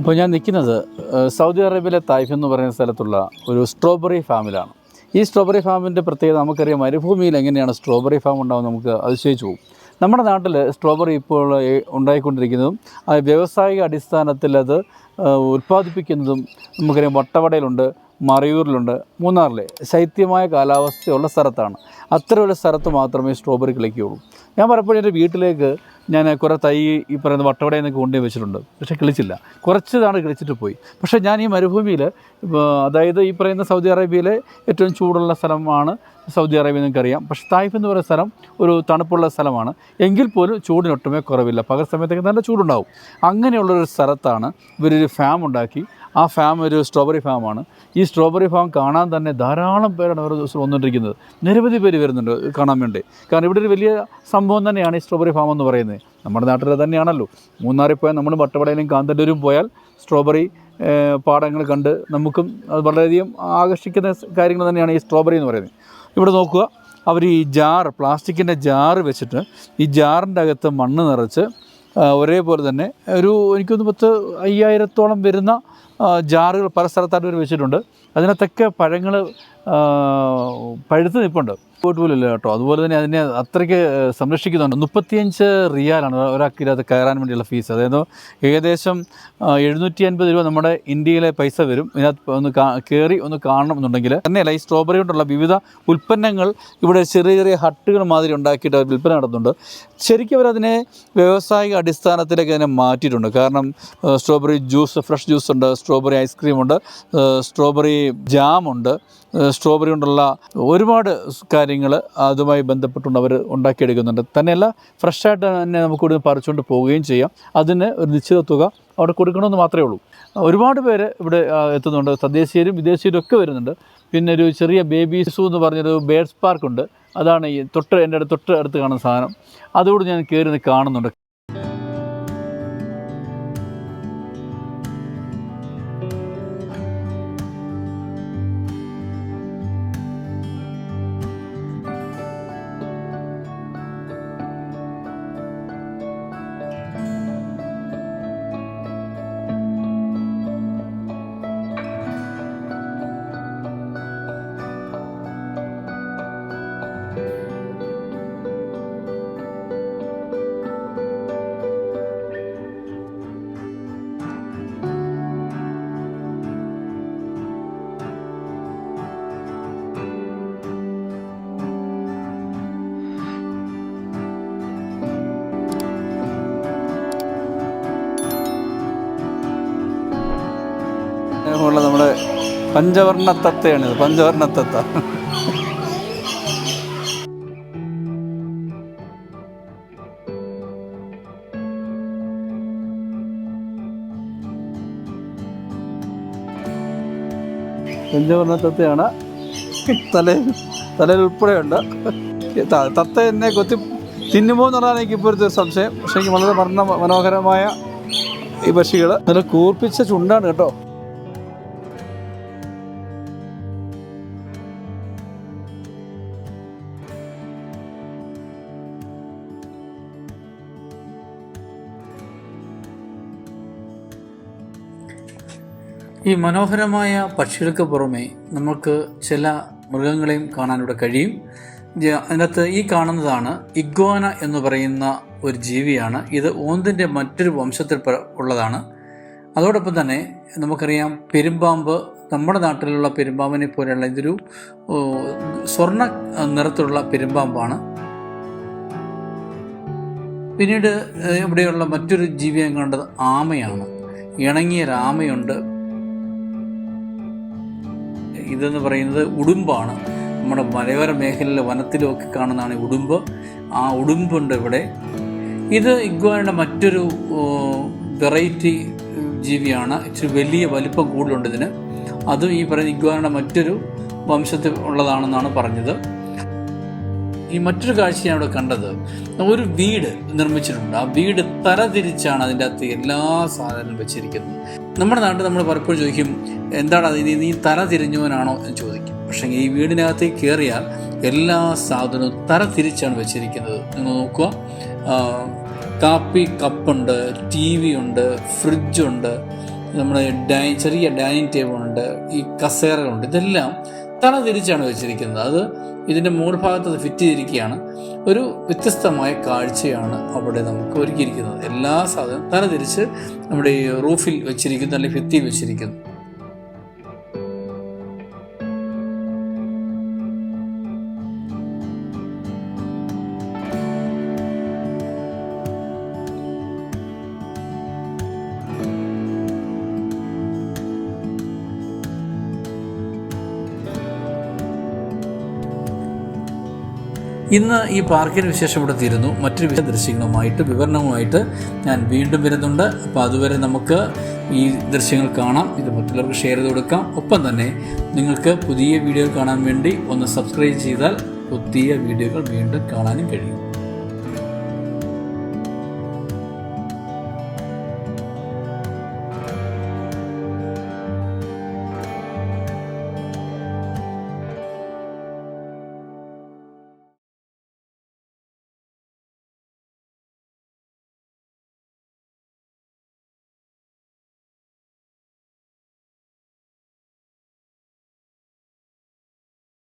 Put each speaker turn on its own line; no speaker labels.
ഇപ്പോൾ ഞാൻ നിൽക്കുന്നത് സൗദി അറേബ്യയിലെ തായിഫ് എന്ന് പറയുന്ന സ്ഥലത്തുള്ള ഒരു സ്ട്രോബെറി ഫാമിലാണ്. ഈ സ്ട്രോബെറി ഫാമിൻ്റെ പ്രത്യേകത നമുക്കറിയാം. മരുഭൂമിയിൽ എങ്ങനെയാണ് സ്ട്രോബെറി ഫാം ഉണ്ടാകുന്നത് നമുക്ക് അതിശയിച്ചു പോകും. നമ്മുടെ നാട്ടിൽ സ്ട്രോബെറി ഇപ്പോൾ ഉണ്ടായിക്കൊണ്ടിരിക്കുന്നതും വ്യാവസായിക അടിസ്ഥാനത്തിൽ അത് ഉൽപ്പാദിപ്പിക്കുന്നതും നമുക്കറിയാം. വട്ടവടയിലുണ്ട്, മറയൂരിലുണ്ട്, മൂന്നാറിലെ ശൈത്യമായ കാലാവസ്ഥയുള്ള സ്ഥലത്താണ്. അത്തരമുള്ള സ്ഥലത്ത് മാത്രമേ സ്ട്രോബെറി കിളിക്കുകയുള്ളൂ. ഞാൻ പലപ്പോഴും എൻ്റെ വീട്ടിലേക്ക് ഞാൻ കുറേ തൈ ഈ പറയുന്ന വട്ടവടയിൽ നിന്നൊക്കെ കൊണ്ടുപോയി വെച്ചിട്ടുണ്ട്. പക്ഷേ കിളിച്ചില്ല. കുറച്ച് നാൾ കിളിച്ചിട്ട് പോയി. പക്ഷേ ഞാൻ ഈ മരുഭൂമിയിൽ, അതായത് ഈ പറയുന്ന സൗദി അറേബ്യയിലെ ഏറ്റവും ചൂടുള്ള സ്ഥലമാണ് സൗദി അറേബ്യ, നിങ്ങൾക്കറിയാം. പക്ഷേ തായിഫ് എന്ന് പറയുന്ന സ്ഥലം ഒരു തണുപ്പുള്ള സ്ഥലമാണ്. എങ്കിൽ പോലും ചൂടിനൊട്ടുമേ കുറവില്ല. പകൽ സമയത്തൊക്കെ നല്ല ചൂടുണ്ടാവും. അങ്ങനെയുള്ളൊരു സ്ഥലത്താണ് ഇവരൊരു ഫാം ഉണ്ടാക്കി. ആ ഫാം ഒരു സ്ട്രോബെറി ഫാമാണ്. ഈ സ്ട്രോബെറി ഫാം കാണാൻ തന്നെ ധാരാളം പേരാണ് ഓരോ ദിവസം വന്നുകൊണ്ടിരിക്കുന്നത്. നിരവധി പേര് വരുന്നുണ്ട് കാണാൻ വേണ്ടി. കാരണം ഇവിടെ ഒരു വലിയ സംഭവം തന്നെയാണ് ഈ സ്ട്രോബെറി ഫാം എന്ന് പറയുന്നത്. നമ്മുടെ നാട്ടിൽ തന്നെയാണല്ലോ. മൂന്നാറിൽ പോയാൽ നമ്മൾ വട്ടവടയിലും കാന്തല്ലൂരും പോയാൽ സ്ട്രോബെറി പാടങ്ങൾ കണ്ട് നമുക്കും അത് വളരെയധികം ആകർഷിക്കുന്ന കാര്യങ്ങൾ തന്നെയാണ് ഈ സ്ട്രോബെറി എന്ന് പറയുന്നത്. ഇവിടെ നോക്കുക, അവർ ഈ പ്ലാസ്റ്റിക്കിൻ്റെ ജാറ് വെച്ചിട്ട് ഈ ജാറിൻ്റെ അകത്ത് മണ്ണ് നിറച്ച് ഒരേപോലെ തന്നെ എനിക്കൊന്ന് 5000-ഓളം വരുന്ന ജാറുകൾ പല സ്ഥലത്തായിട്ട് ഇവർ വെച്ചിട്ടുണ്ട്. അതിനകത്തൊക്കെ പഴങ്ങൾ പഴുത്ത് നിൽപ്പുണ്ട്. പോലുമില്ല കേട്ടോ. അതുപോലെ തന്നെ അതിനെ അത്രയ്ക്ക് സംരക്ഷിക്കുന്നുണ്ട്. 35 റിയാലാണ് ഒരാൾക്ക് ഇതിനകത്ത് കയറാൻ വേണ്ടിയുള്ള ഫീസ്. അതായത് ഏകദേശം 750 രൂപ നമ്മുടെ ഇന്ത്യയിലെ പൈസ വരും. ഇതിനകത്ത് ഒന്ന് കയറി ഒന്ന് കാണണം എന്നുണ്ടെങ്കിൽ. തന്നെയല്ല, ഈ സ്ട്രോബെറി കൊണ്ടുള്ള വിവിധ ഉൽപ്പന്നങ്ങൾ ഇവിടെ ചെറിയ ചെറിയ ഹട്ടുകൾ മാതിരി ഉണ്ടാക്കിയിട്ട് അവർ വിൽപ്പന നടത്തുന്നുണ്ട്. ശരിക്കും അവരതിനെ വ്യാവസായിക അടിസ്ഥാനത്തിലേക്ക് അതിനെ മാറ്റിയിട്ടുണ്ട്. കാരണം സ്ട്രോബെറി ജ്യൂസ്, ഫ്രഷ് ജ്യൂസ് ഉണ്ട്, സ്ട്രോബെറി ഐസ്ക്രീമുണ്ട്, സ്ട്രോബെറി ജാമുണ്ട്, സ്ട്രോബെറി കൊണ്ടുള്ള ഒരുപാട് കാര്യങ്ങൾ അതുമായി ബന്ധപ്പെട്ടുകൊണ്ട് അവർ ഉണ്ടാക്കിയെടുക്കുന്നുണ്ട്. തന്നെയല്ല, ഫ്രഷായിട്ട് തന്നെ നമുക്ക് ഇവിടെ പറിച്ചുകൊണ്ട് പോവുകയും ചെയ്യാം. അതിന് ഒരു നിശ്ചിത തുക അവിടെ കൊടുക്കണമെന്ന് മാത്രമേ ഉള്ളൂ. ഒരുപാട് പേര് ഇവിടെ എത്തുന്നുണ്ട്. തദ്ദേശീയരും വിദേശീയരും ഒക്കെ വരുന്നുണ്ട്. പിന്നെ ഒരു ചെറിയ ബേബി സൂ എന്ന് പറഞ്ഞൊരു ബേഡ്സ് പാർക്കുണ്ട്. അതാണ് ഈ എൻ്റെ തൊട്ട് അടുത്ത് കാണുന്ന സാധനം. അതുകൂടി ഞാൻ കയറി കാണുന്നുണ്ട്. ഉള്ള നമ്മുടെ പഞ്ചവർണ്ണ തത്തയാണിത്. പഞ്ചവർണ്ണ തത്ത. പഞ്ചവർണ്ണ തത്തയാണ്. തലയിൽ ഉൾപ്പെടെയുണ്ട്. തത്ത എന്നെ കൊത്തി തിന്നുമോ എന്നുള്ളതാണ് എനിക്ക് ഇപ്പോഴത്തെ സംശയം. പക്ഷേ എനിക്ക് വളരെ മനോഹരമായ ഈ പക്ഷികൾ നല്ല കൂർപ്പിച്ച ചുണ്ടാണ് കേട്ടോ. ഈ മനോഹരമായ പക്ഷികൾക്ക് പുറമെ നമുക്ക് ചില മൃഗങ്ങളെയും കാണാനിവിടെ കഴിയും. അതിനകത്ത് ഈ കാണുന്നതാണ് ഇഗ്വാന എന്ന് പറയുന്ന ഒരു ജീവിയാണ്. ഇത് ഓന്തിൻ്റെ മറ്റൊരു വംശത്തിൽ ഉള്ളതാണ്. അതോടൊപ്പം തന്നെ നമുക്കറിയാം, പെരുമ്പാമ്പ്. നമ്മുടെ നാട്ടിലുള്ള പെരുമ്പാമ്പിനെ പോലെയുള്ള ഇതൊരു സ്വർണ്ണ നിറത്തിലുള്ള പെരുമ്പാമ്പാണ്. പിന്നീട് ഇവിടെയുള്ള മറ്റൊരു ജീവിയെ കണ്ടത് ആമയാണ്. ഇണങ്ങിയ ആമയുണ്ട്. ഇതെന്ന് പറയുന്നത് ഉടുമ്പാണ്. നമ്മുടെ മലയോര മേഖലയിലെ വനത്തിലുമൊക്കെ കാണുന്നതാണ് ഈ ഉടുമ്പ്. ആ ഉടുമ്പുണ്ട് ഇവിടെ. ഇത് ഇഗ്വാനയുടെ മറ്റൊരു വെറൈറ്റി ജീവിയാണ്. ഇച്ചിരി വലിയ വലിപ്പം കൂടുതലുണ്ട് ഇതിന്. അതും ഈ പറയുന്ന ഇഗ്വാനയുടെ മറ്റൊരു വംശത്തിൽ ഉള്ളതാണെന്നാണ് പറഞ്ഞത്. ഈ മറ്റൊരു കാഴ്ചയാണ് ഇവിടെ കണ്ടത്. ഒരു വീട് നിർമ്മിച്ചിട്ടുണ്ട്. ആ വീട് തരതിരിച്ചാണ് അതിൻ്റെ അകത്ത് എല്ലാ സാധനങ്ങളും വെച്ചിരിക്കുന്നത്. നമ്മുടെ നാട്ടിൽ നമ്മൾ പലപ്പോഴും ചോദിക്കും, എന്താണ് അതിന് നീ തല തിരിഞ്ഞവനാണോ എന്ന് ചോദിക്കും. പക്ഷേ ഈ വീടിനകത്തേക്ക് കയറിയാൽ എല്ലാ സാധനവും തര തിരിച്ചാണ് വെച്ചിരിക്കുന്നത്. നിങ്ങൾ നോക്കുക, കാപ്പി കപ്പുണ്ട്, TV ഉണ്ട്, ഫ്രിഡ്ജുണ്ട്, നമ്മുടെ ചെറിയ ഡൈനിങ് ടേബിളുണ്ട്, ഈ കസേരകളുണ്ട്, ഇതെല്ലാം തല തിരിച്ചാണ് വെച്ചിരിക്കുന്നത്. അത് ഇതിൻ്റെ മുകൾ ഭാഗത്ത് അത് ഫിറ്റ് ചെയ്തിരിക്കുകയാണ്. ഒരു വ്യത്യസ്തമായ കാഴ്ചയാണ് അവിടെ നമുക്ക് ഒരുക്കിയിരിക്കുന്നത്. എല്ലാ സാധനവും തല തിരിച്ച് നമ്മുടെ ഈ റൂഫിൽ വെച്ചിരിക്കുന്നു, അല്ലെങ്കിൽ ഭിത്തിയിൽ വെച്ചിരിക്കുന്നു. ഇന്ന് ഈ പാർക്കിന് വിശേഷം ഇവിടെ തീരുന്നു. മറ്റൊരു ദൃശ്യങ്ങളുമായിട്ട് വിവരണവുമായിട്ട് ഞാൻ വീണ്ടും വരുന്നുണ്ട്. അപ്പോൾ അതുവരെ നമുക്ക് ഈ ദൃശ്യങ്ങൾ കാണാം, ഇത് മറ്റുള്ളവർക്ക് ഷെയർ ചെയ്ത് കൊടുക്കാം. ഒപ്പം തന്നെ നിങ്ങൾക്ക് പുതിയ വീഡിയോ കാണാൻ വേണ്ടി ഒന്ന് സബ്സ്ക്രൈബ് ചെയ്താൽ പുതിയ വീഡിയോകൾ വീണ്ടും കാണാനും കഴിയും.